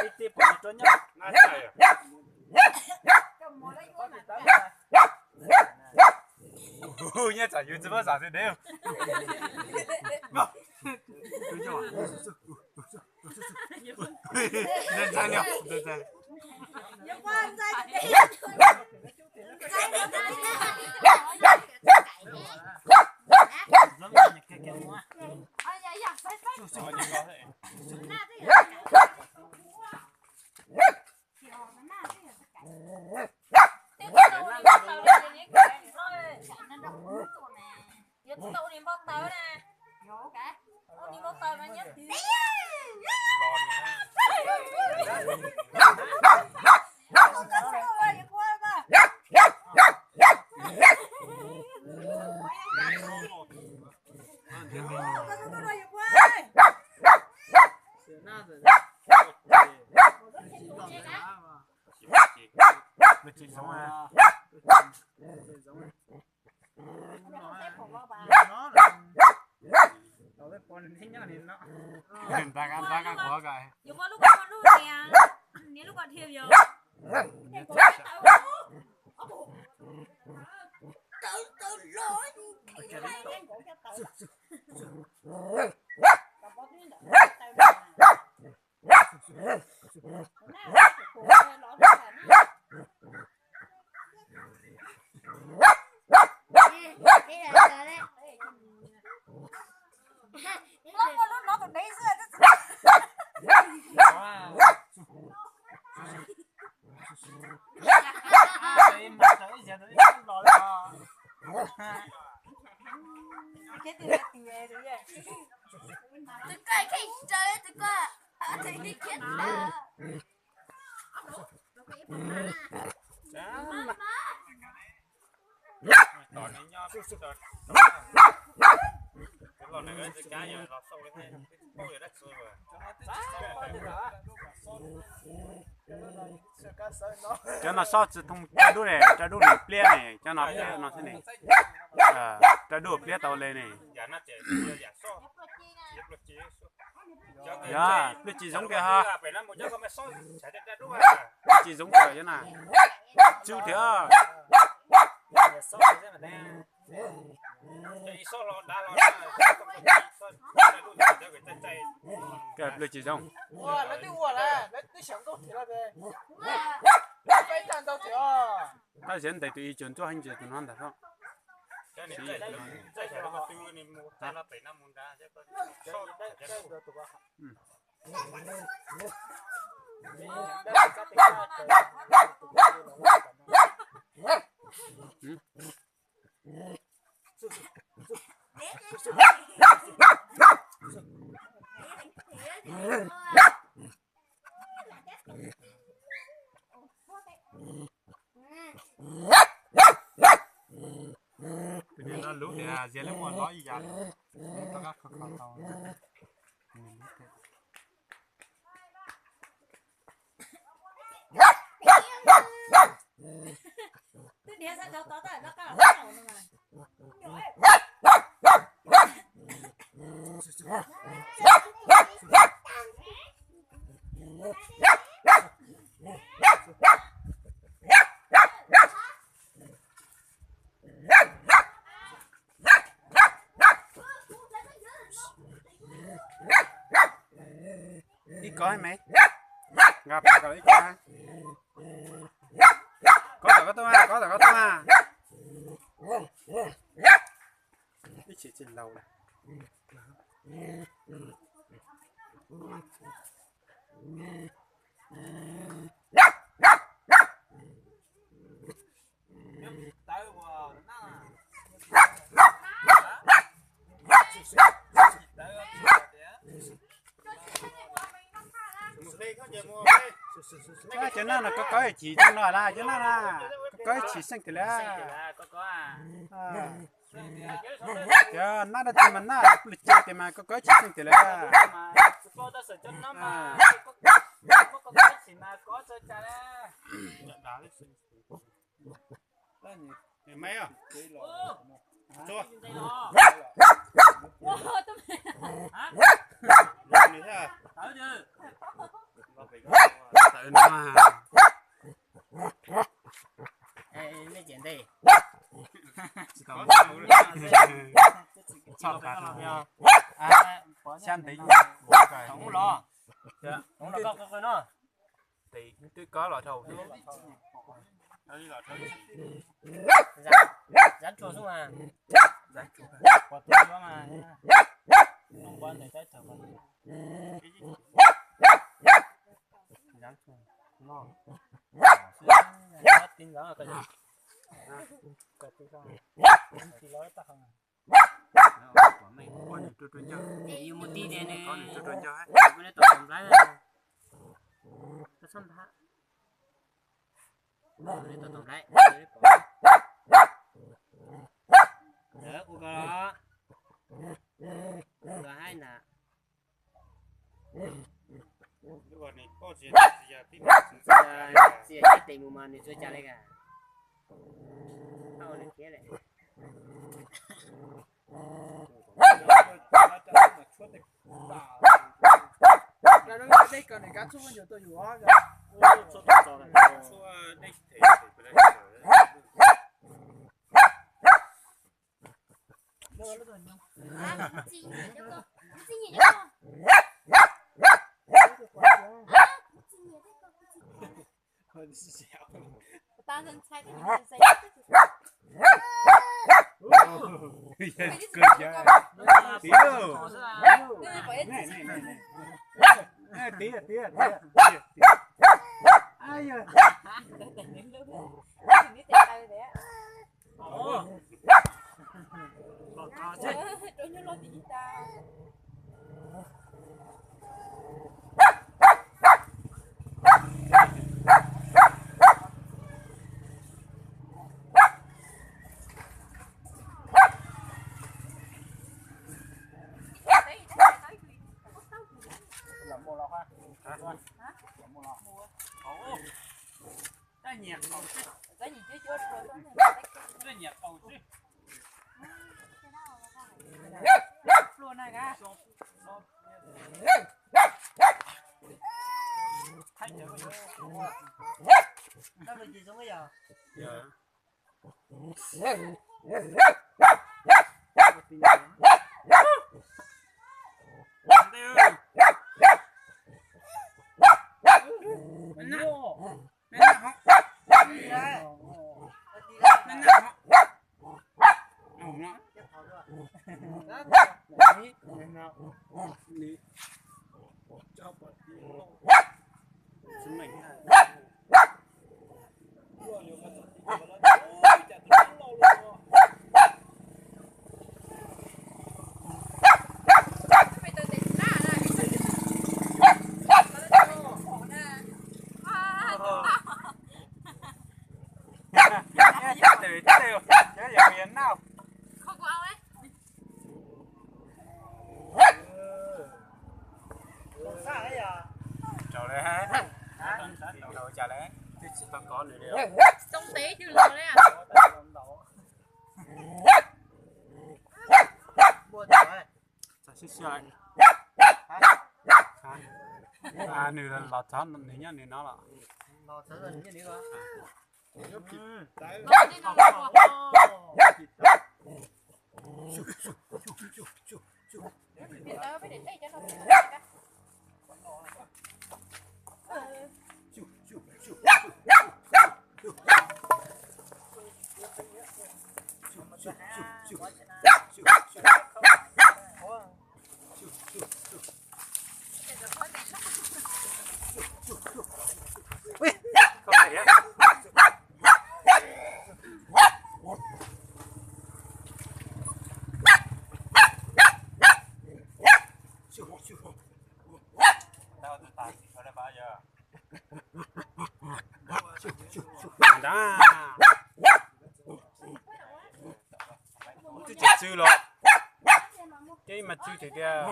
tiếp tiếp một chỗ nhá. nhá chả yêu怎么啥子的？认真了，认真。ta có cái. Dù có lúc con lúc nè, nếu lúc con thiêu giờ. Tự lỗi. Nó còn đấy xưa cái từ về rồi vậy. Từ cái khi chơi từ qua thì đi chết là. Đỏ này nho sụt rồi. Còn này cái cá giờ lọt sâu cái này, bao giờ đất sôi rồi. Cho nó sót từ thùng đu này, cho đu này plia này, cho nó thế này. Cho đu plia tàu lên này. Dạ, nó chỉ giống cái ha. Chỉ giống cái thế này. Chú thế à. Cái lưỡi chỉ giống. Wow, nó tiêu quả là, nó想到铁了呗。非常到铁啊。他现在对准做很久都难得上。Nó lú thì giờ nó muốn nói gì vậy? Tao cắt không tao. Thế đĩa sẽ đâu tao tại nó cả nó Ít có hay mấy? Gặp có ít có. Có tôi mà. Ít chỉ trên lầu này. Cho nó là có cái chỉ trong đó là cho nó là có cái chỉ xanh cái là có à. Cho nó đã tìm mình nó lịch chơi thì mà có cái chỉ xanh cái là Có ta sợ cho nó mà có cái chỉ mà có chơi chả đấy. Đây mấy à? Cho. Wow, tôi. Hả? Làm gì thế à? nó mấy chuyện đi còn sao phải làm nhau xem tí không lo không lo có nó thì tôi có loại thầu dán chua xuống mà quả tươi quá mà không quan để trái thầu dán chua nó tin rõ là cái gì cái gì không chỉ nói ta không của mình có những tôi cho yêu một tí này nè có những tôi cho hết bữa nay tôi làm lại rồi tôi xong thả bữa nay tôi làm lại đỡ của đó rồi hai nè rồi này có gì giờ chết tiền mà này tôi trả lại cả thôi này kia này là nó đây cần này cá chung nhiều tôi nhiều quá rồi số đây thì ta dân sai cái gì sai cười chưa tiêu này tía ai giờ nhạc cầu chứ cái gì chứ chưa cái nhạc cầu chứ luôn này cả đâu là gì xuống bây giờ không có ao ấy trời ơi đầu chả lẽ chứ tao có nữa điều sông té chứ lừa đấy à sao xíu à nửa là lọt chán nửa nhá nửa nó là nó sẽ là như thế đó nó đi nó Việt Nam phải đến đây cho nó không thể á đâu tôi tạt ở đây bao giờ đó tôi chỉ chữ rồi cái mà chữ thì kia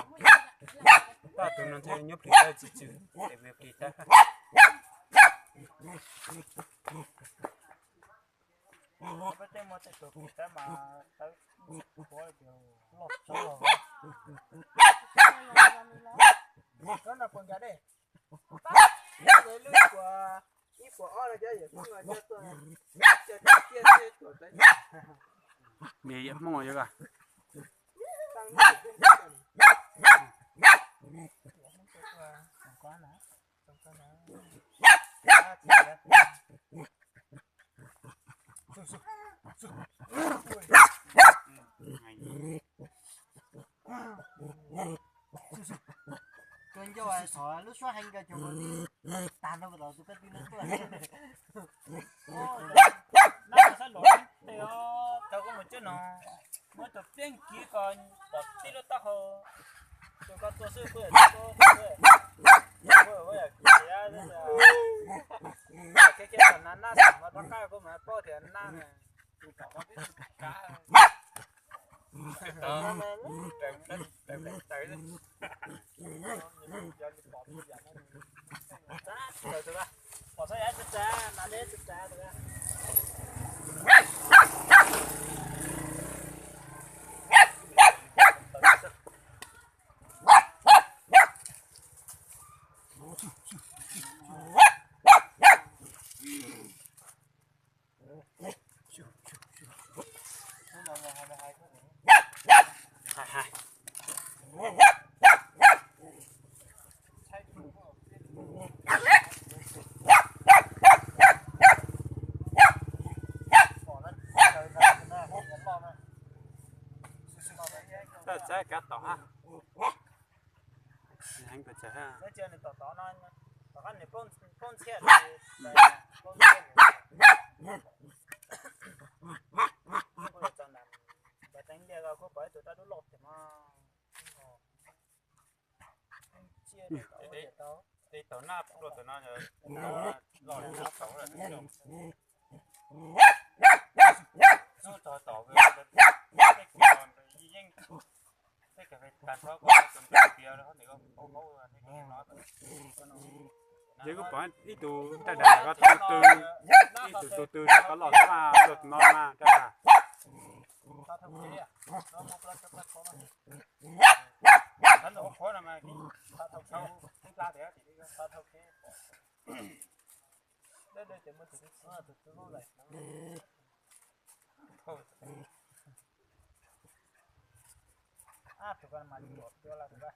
ta tụi nó theo nhấp thì ta chỉ chữ để về thì ta bây giờ mà tụi cái mà tới có điều lọt sâu đó là con cá đây cái lưới của của o là cái gì không là cái tôi tuổi đấy nghề vậy mong rồi cả tăng quá nè con cho ai sợ lúc xóa hành cái chỗ đi tàn đâu rồi tôi biết đi lúc nó sẽ lỗi thì tao có một chút nó mới tập tiếng kia còn tập tí lúc tao hồ tôi có tôi sư bữa tôi bữa cái phần nó mà tao cái của mà bao thì nó này tôi bảo có biết cả hai ta sẽ cắt tỏ ha anh có sẽ ha cái chuyện này tỏ nó tỏ cái này con xe thì con xe bây giờ chẳng làm bà đánh lia ra có phải tụi ta đốt lọt thì mà chia để tao đi tỏ nắp rồi tụi nó rồi lọt nó tỏ là nó tỏ về cái còn riêng cái cái cản phá của tuần kia đó thì không nó nếu có phải ít tụ ta đã có từ từ có lọt mà lọt non mà ta tao thầm chế à nó một lần chấp nhận khó mà hắn nó khó là mà tao thầm sâu thích la thế thì tao thầm chế đây đây thì mới thực nó là thực nó này thôi tụi con mà đi một chỗ là tụi con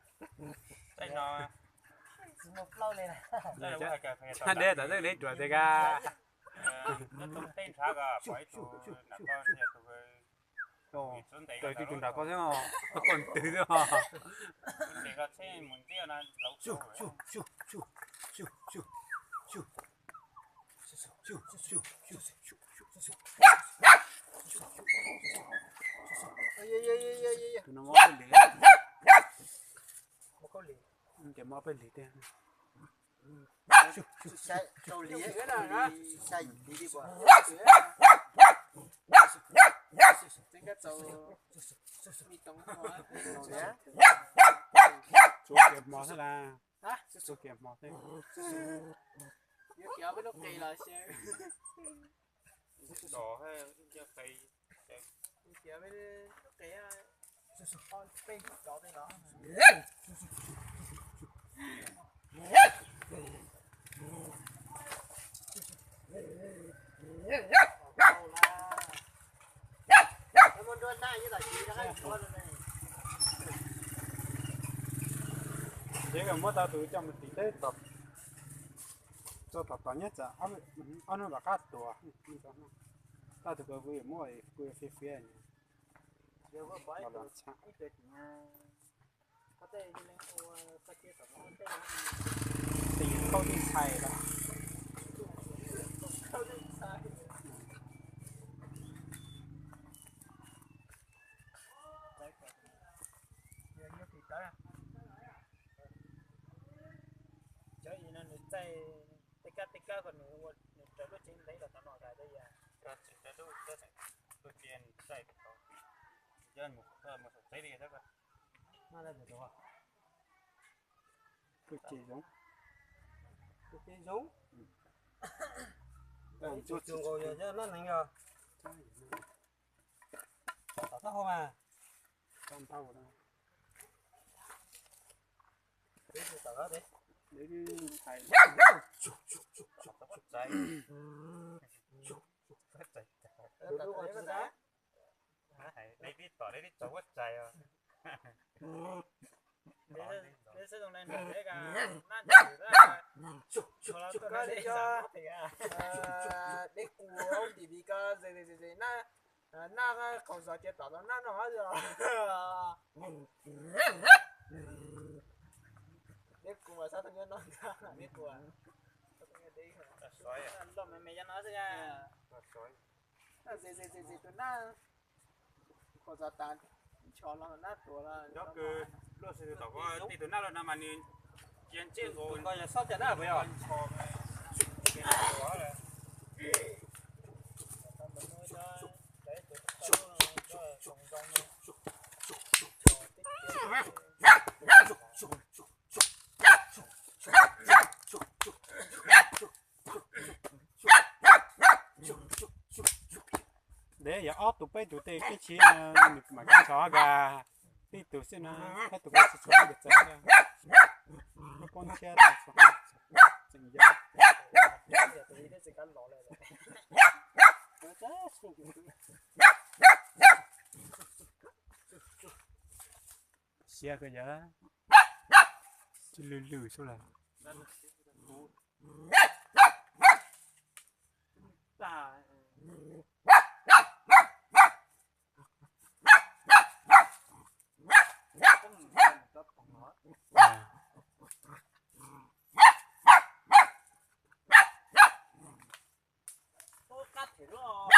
đây nó một lâu này đây là cái cà phê đó đấy chuột đấy cả nó tung tên sao cả phải tụ là con nhà tụ rồi chúng ta có thế không còn từ thế không để có thế mình kia là lâu tụi nó ngó bên đấy một câu lì cái mỏ bên đấy thế sai câu lý cái nào đó sai đi qua tính cái tàu đi tông hóa chỗ kẹp mỏ thế là chỗ kẹp mỏ thế nhớ kéo cái nút cây là xe đỏ hay cái cây kéo cái nút cây con cây đó đây đó thế còn mỗi tao tụi trong một tí thế tập cho tập tao nhất là ăn nó là cá tổ tao tụi cái vui mỗi vui phê phê này giờ có phải là chắc ít được có thể đi lên ô ta kia tập nó thế thì không đi xài đó không đi sai giờ như thì tới chơi gì nên chơi tích cá còn nữa chơi lúc chín đấy là tao nói lại đây à cái tôi tiền xài đó dân một thấy đi thế cơ nó là được rồi tôi chỉ giống cái giống chút trường rồi chứ nó này ngờ tao không à con tao đó đấy tao đó đấy để đi xài chạy quất chạy Tụi có giá. đây đi tỏ đây đi cháu quất chạy à để sử dụng này để cả nan chỉ ra cho nó Cái để đi cho cho để cua ông đi đi cái gì na cái con sao chết tao na nó rồi. Để cua mà sao thằng nó ra để cua. sói à lo mày cho nó ra sói Gì tụi na con sao tan cho nó nátตัวละ đó cứ lúc xưa tao có đi từ nào là mà nhìn chuyện chết rồi coi là sót chả đã phải không cho cái đó là để giờ ót tụi bay tụi tê cái chi mà cái chó gà đi tụi xin cái tụi bay sẽ chó được chó gà nó con xe ta chó chừng giờ xe cái giờ chỉ lử lử số là ta cắt thì nó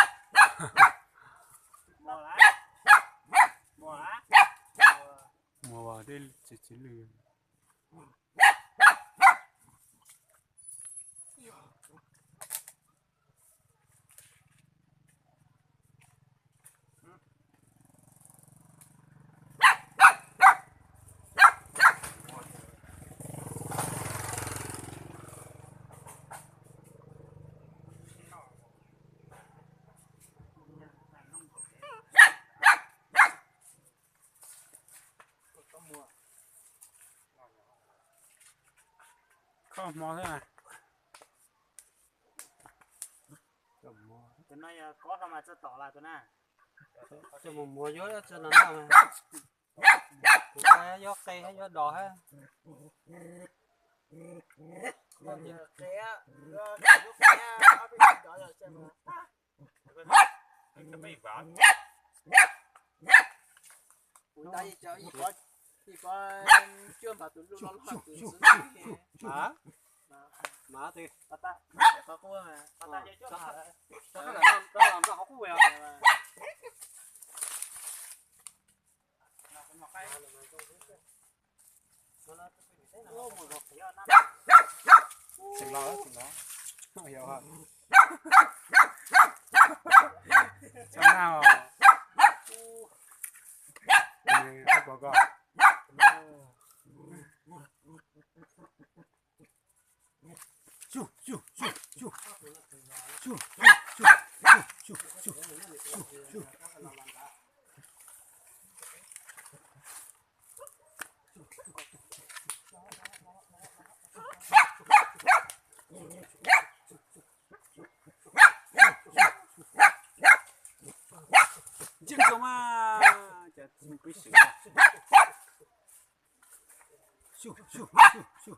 mò lá mùa vào đây chỉ lử không mò thế này tụi nó có không mà cho tỏ lại tụi nó cho một mùa gió cho nó nào mà cái gió cây hay gió đỏ ha Còn giờ cái lúc cái ở bên đó là xem cái mấy vợ tại vì chỉ có chưa mà tụi nó học từ xứ hả mà thì ta có cua mà ta chơi chút mà nó làm nó không có quẹo chừng lo không hiểu hả trong nào không có gọi chu chu chu chu chu chu chu chu chân công à chả quý sự chu chu chu chu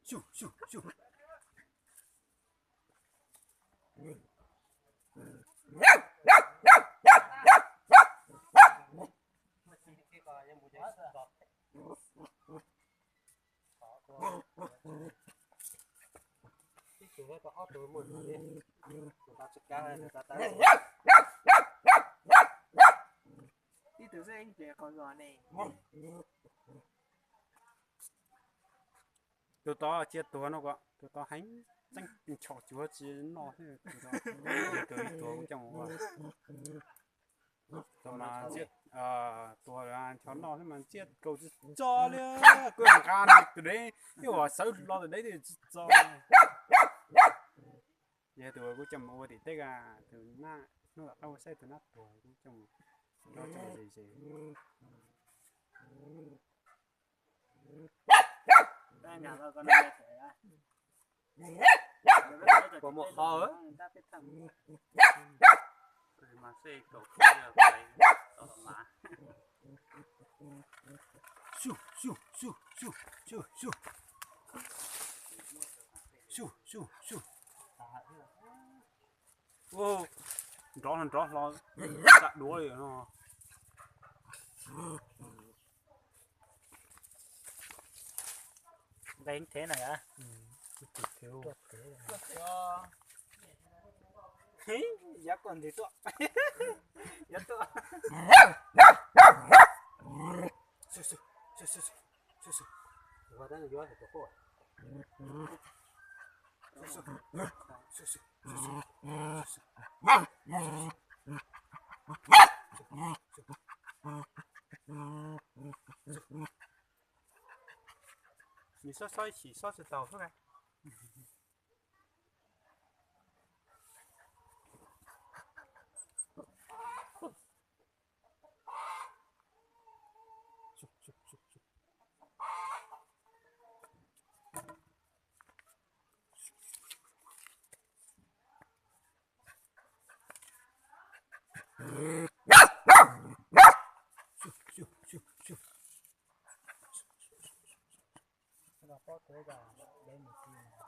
chu chu chu thì hết có tuổi một đi người ta chắc cao người ta tới đi từ xe anh trẻ còn giỏi này tụi to chia tụi nó có tụi to hánh danh chọ chúa chỉ nó thế tụi cũng chẳng có tụi mà chết tụi là cháu nó thế mà chết cầu cho nữa quên gan từ đấy nhưng mà sợ lo từ đấy thì cho giờ tụi cũng chẳng mua thì tất cả tụi nó là đâu sẽ tụi nó tụi cũng chẳng lo gì gì nhà nó con này của một họ ấy mà xe cậu kia là phải tỏ mà Shoo, shoo, shoo, shoo, shoo, shoo. Shoo, shoo, shoo. Ô, rõ lo chặt đuôi rồi nó. đánh thế này á Thiếu. giá còn thì to giá to Shoo, shoo, shoo, shoo, shoo, shoo. và đó là gió thì có Shoo, shoo, shoo, shoo. Mình chỉ soi từ tàu thôi này. nó có cái là để mình đi mà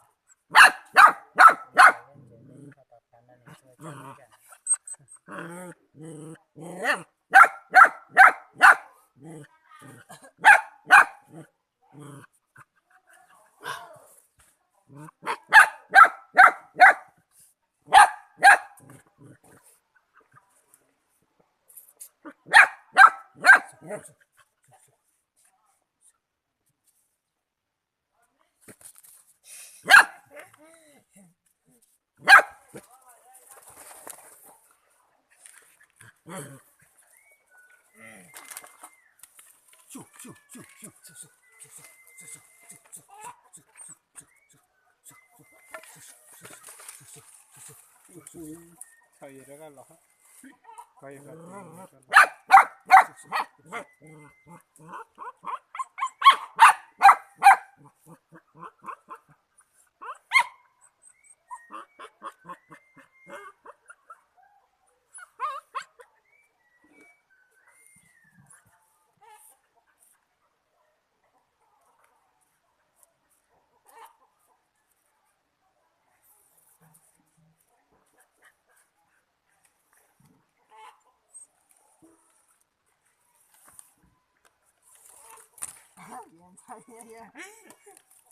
Thầy đó cái lọ. Coi là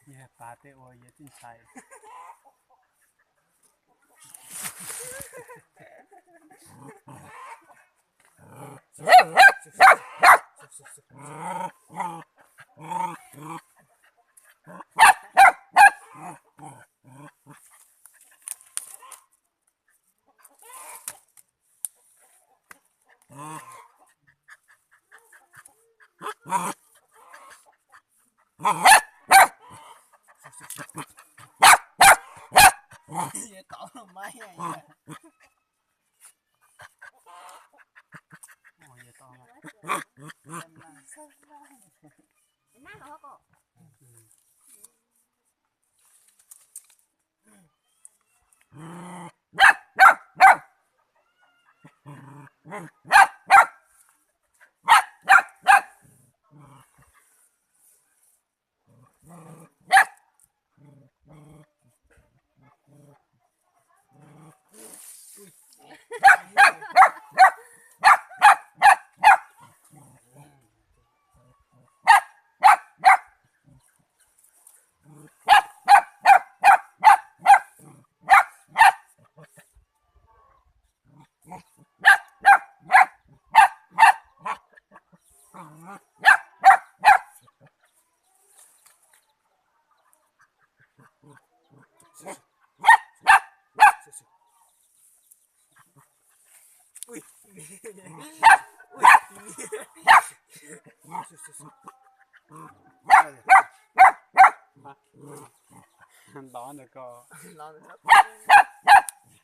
yeah, pate or yet inside. tỏ máy này Ôi vậy to mà. nát rồi cô Đó được co. lo được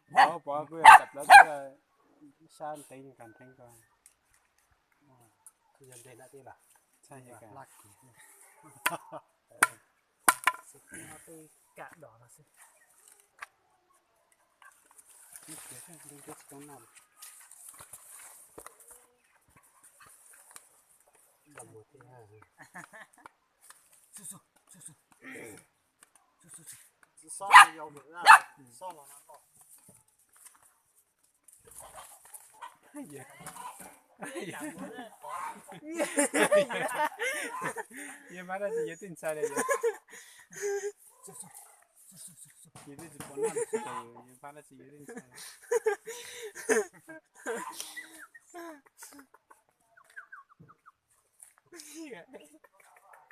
Đó bỏ cái tập đó tới san tinh càng thanh coi. dân đây đã thế là Sai vậy cả. nó tôi cả đỏ là sẽ Cái này đừng cái con nào. Làm một thứ hai. xong rồi dầu nữa xong rồi nó bỏ Cái gì? 얘 말하지 얘 뜬살이야. 얘들 집 번호 얘 말하지 얘 뜬살.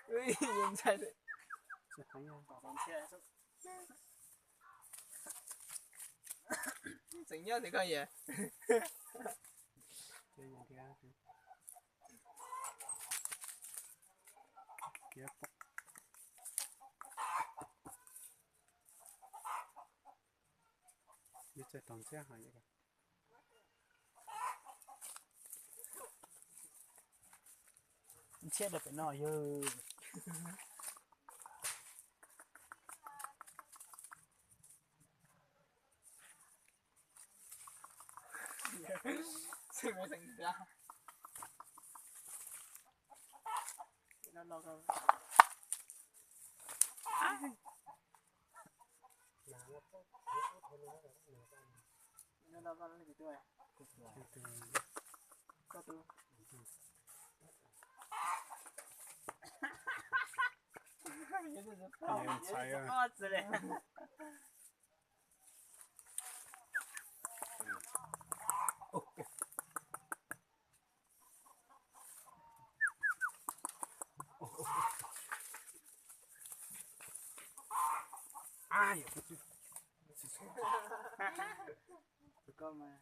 nhìn thấy chính nhất thì coi gì Kia bọc. 얘 제 동생 하야. chết được phải nói dơ sự mới thành ra nó lo không nó lo con nó gì tôi có tôi 얘는 자연. 아, 그래. 아, 이거 잠깐만.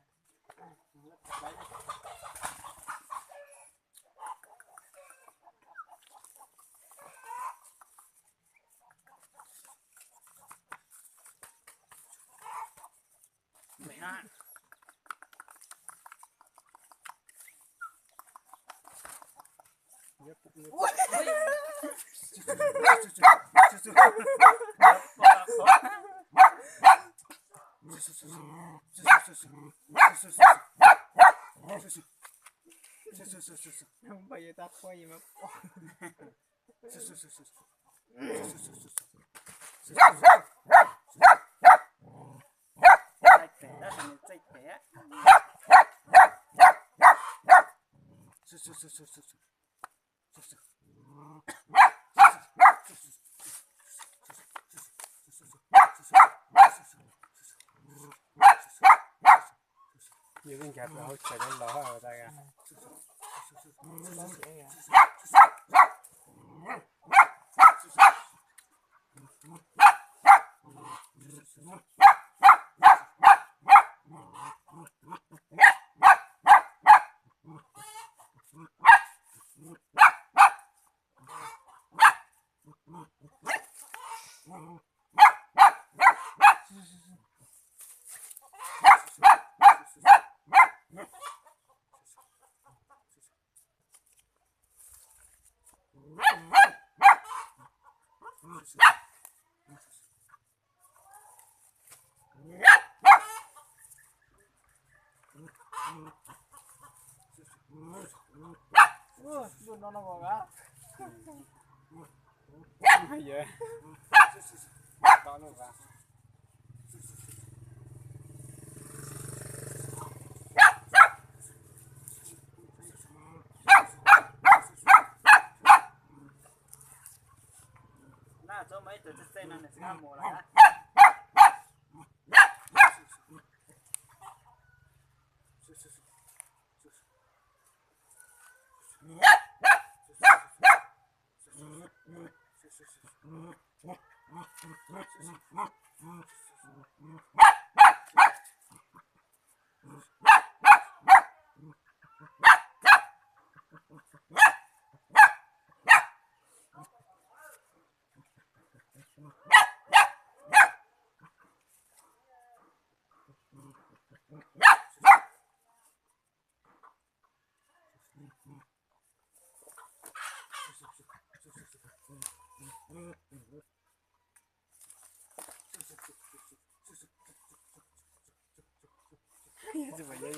không bao giờ ta quay mà như cái gạt lỗ chạy đến lỗ ở đây à nó bỏ ra hay vậy đó luôn à na cho mấy tụi xe này sẽ mùa lại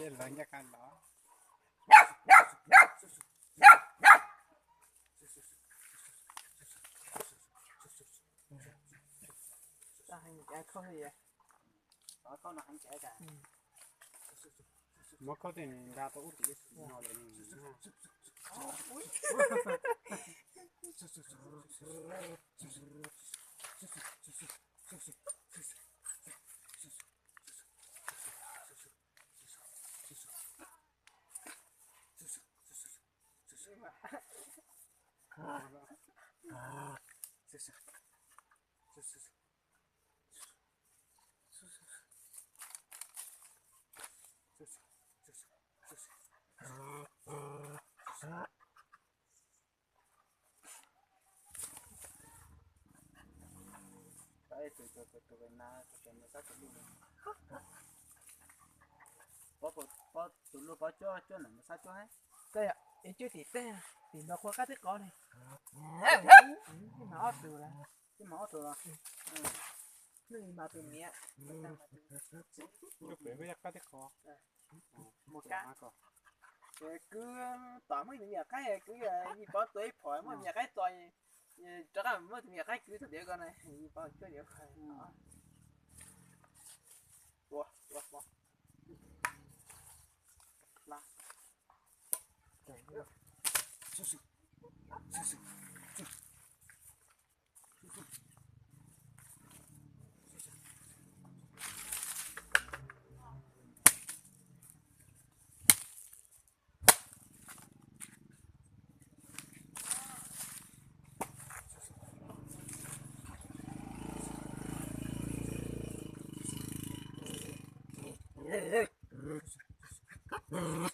cái lớn nhất ăn đó ta hay cái không gì vậy có con nào anh trẻ cả mất có tiền ra tôi út thì nó là cái tụi na tụi nó sát tụi bó tụi nó bó cho nó sát cho hết đây ạ em chưa thì nó qua các thiết có này nó từ là cái mỏ tụi nó nó mà từ mía lúc bé bây giờ có cái khó một cái có cứ tỏi mấy nhà cái cứ gì bỏ tuổi phổi mấy nhà cái tỏi cho các mấy nhà cái cứ thật địa con này gì bỏ cho địa phải wow wow wow là Ugh.